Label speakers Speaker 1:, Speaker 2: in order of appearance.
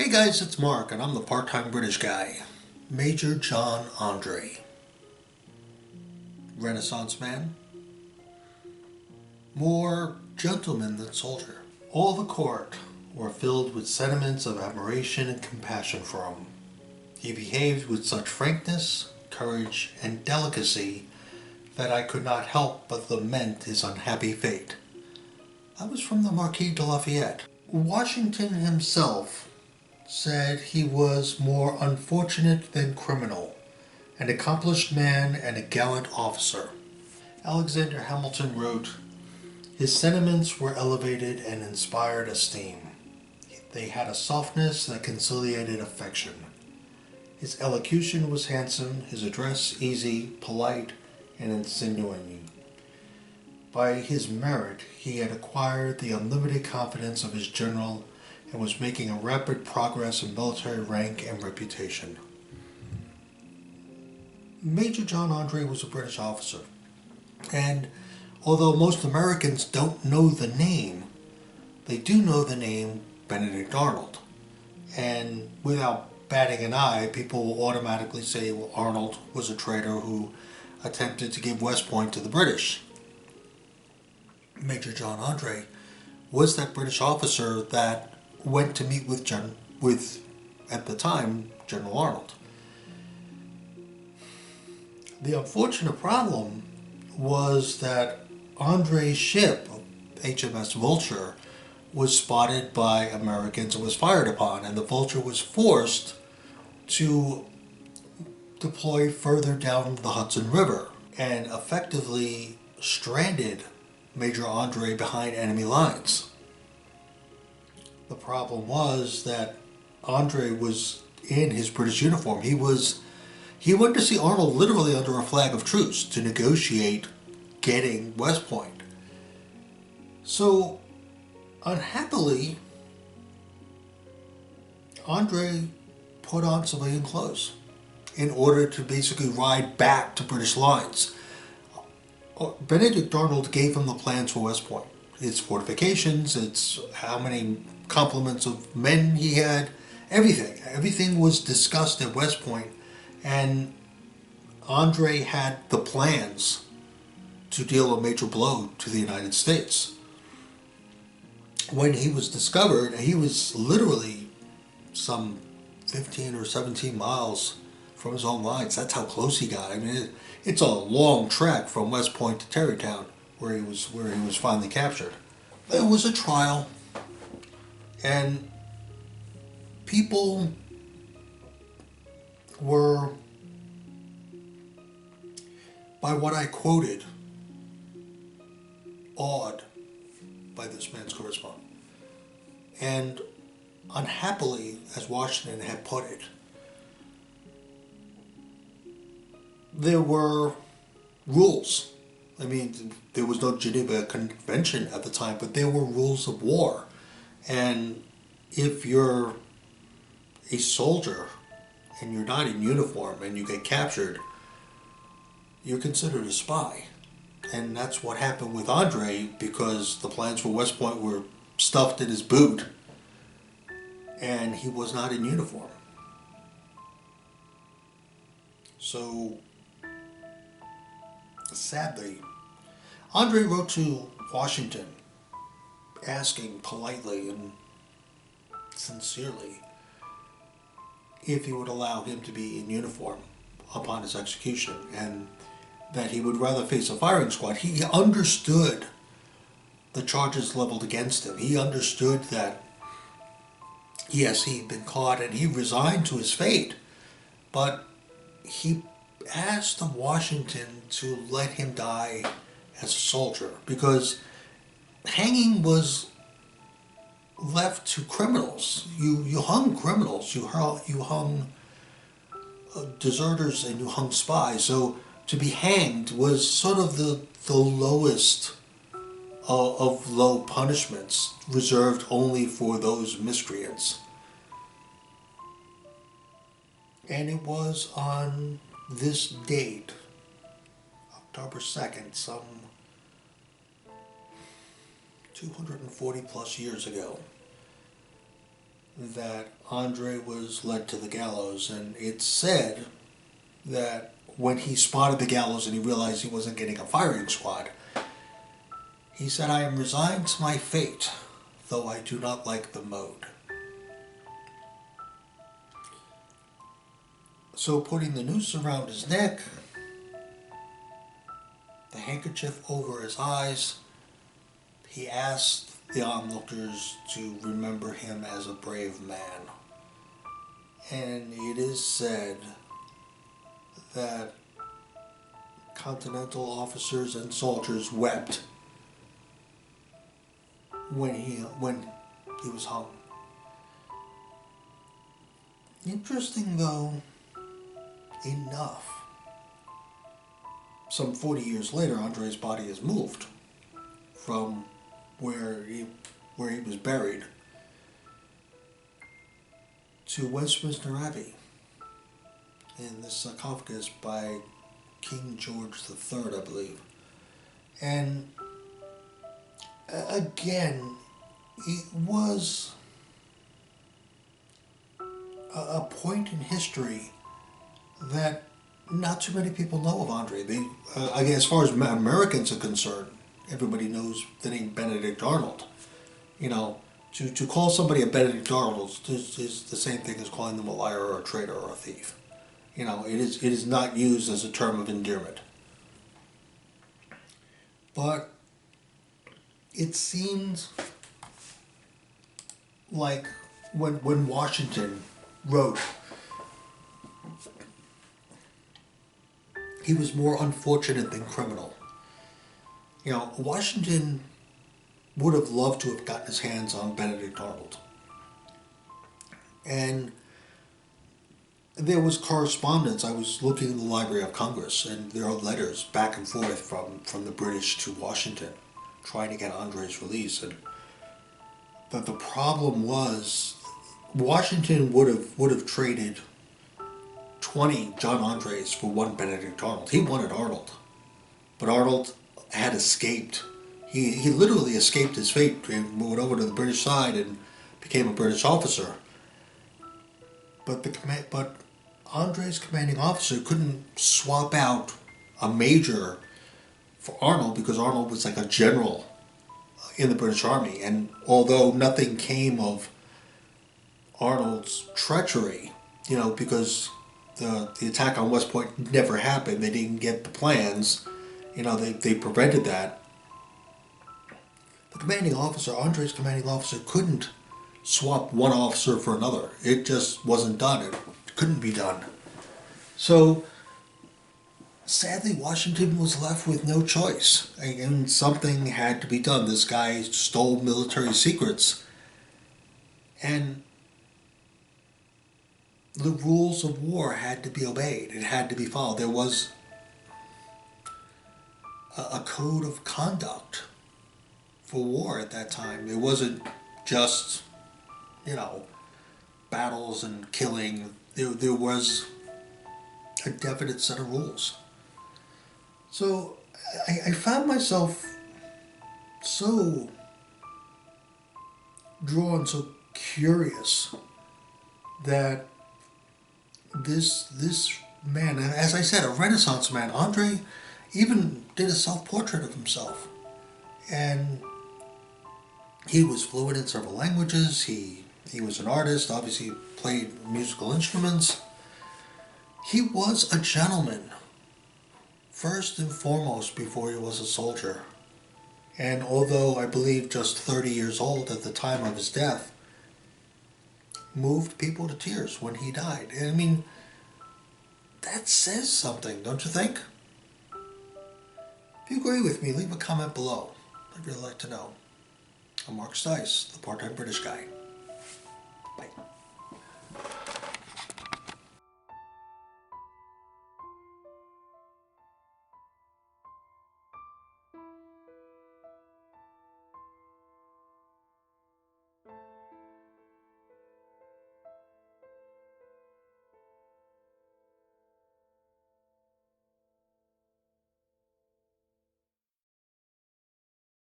Speaker 1: Hey guys, it's Mark, and I'm the part-time British guy. Major John Andre. Renaissance man. More gentleman than soldier. All the court were filled with sentiments of admiration and compassion for him. He behaved with such frankness, courage, and delicacy that I could not help but lament his unhappy fate. I was from the Marquis de Lafayette. Washington himself said he was more unfortunate than criminal, an accomplished man and a gallant officer. Alexander Hamilton wrote, "His sentiments were elevated and inspired esteem. They had a softness that conciliated affection. His elocution was handsome, his address easy, polite, and insinuating. By his merit he had acquired the unlimited confidence of his general and was making a rapid progress in military rank and reputation." Major John Andre was a British officer, and although most Americans don't know the name, they do know the name Benedict Arnold. And without batting an eye, people will automatically say, well, Arnold was a traitor who attempted to give West Point to the British. Major John Andre was that British officer that went to meet with at the time, General Arnold. The unfortunate problem was that Andre's ship, HMS Vulture, was spotted by Americans and was fired upon, and the Vulture was forced to deploy further down the Hudson River and effectively stranded Major Andre behind enemy lines. The problem was that Andre was in his British uniform. He went to see Arnold literally under a flag of truce to negotiate getting West Point. So, unhappily, Andre put on civilian clothes in order to basically ride back to British lines. Benedict Arnold gave him the plans for West Point. Its fortifications, its how many complements of men he had, everything. Everything was discussed at West Point, and Andre had the plans to deal a major blow to the United States. When he was discovered, he was literally some 15 or 17 miles from his own lines. That's how close he got. I mean, it's a long trek from West Point to Tarrytown, where he was finally captured. There was a trial, and people were, by what I quoted, awed by this man's charisma. And unhappily, as Washington had put it, there were rules. I mean, there was no Geneva Convention at the time, but there were rules of war. And if you're a soldier and you're not in uniform and you get captured, you're considered a spy. And that's what happened with Andre, because the plans for West Point were stuffed in his boot and he was not in uniform. So, sadly, Andre wrote to Washington asking politely and sincerely if he would allow him to be in uniform upon his execution, and that he would rather face a firing squad. He understood the charges leveled against him. He understood that, yes, he'd been caught and he resigned to his fate, but he asked Washington to let him die as a soldier, because hanging was left to criminals. You hung criminals, you hung deserters, and you hung spies. So to be hanged was sort of the lowest of low punishments, reserved only for those miscreants. And it was on this date, October 2nd, some 240 plus years ago, that Andre was led to the gallows, and it's said that when he spotted the gallows and he realized he wasn't getting a firing squad, he said, "I am resigned to my fate, though I do not like the mode." So putting the noose around his neck, the handkerchief over his eyes, he asked the onlookers to remember him as a brave man. And it is said that Continental officers and soldiers wept when he was hung. Interesting though enough, some 40 years later, Andre's body is moved from where he was buried to Westminster Abbey in this sarcophagus by King George III, I believe. And again, it was a point in history that not too many people know of Andre. Again, as far as Americans are concerned, everybody knows the name Benedict Arnold. You know, to call somebody a Benedict Arnold is the same thing as calling them a liar or a traitor or a thief. You know, it is not used as a term of endearment. But it seems like when Washington wrote, he was more unfortunate than criminal. You know, Washington would have loved to have gotten his hands on Benedict Arnold. And there was correspondence. I was looking in the Library of Congress, and there are letters back and forth from the British to Washington trying to get Andre's release. And the problem was Washington would have traded 20 John Andres for one Benedict Arnold. He wanted Arnold. But Arnold had escaped. He literally escaped his fate and went over to the British side and became a British officer. But Andre's commanding officer couldn't swap out a major for Arnold because Arnold was like a general in the British Army. And although nothing came of Arnold's treachery, you know, because the attack on West Point never happened, they didn't get the plans, you know, they prevented that. The commanding officer, Andre's commanding officer, couldn't swap one officer for another. It just wasn't done. It couldn't be done. So, sadly, Washington was left with no choice. And something had to be done. This guy stole military secrets. And the rules of war had to be obeyed. It had to be followed. There was a code of conduct for war at that time. It wasn't just, you know, battles and killing. There was a definite set of rules. So I found myself so drawn, so curious that this man, and as I said, a Renaissance man, Andre even did a self-portrait of himself. And he was fluent in several languages. He was an artist, obviously played musical instruments. He was a gentleman, first and foremost, before he was a soldier. And although I believe just 30 years old at the time of his death, moved people to tears when he died. And I mean, that says something, don't you think? If you agree with me, leave a comment below. I'd really like to know. I'm Mark Stise, the part-time British guy. Bye.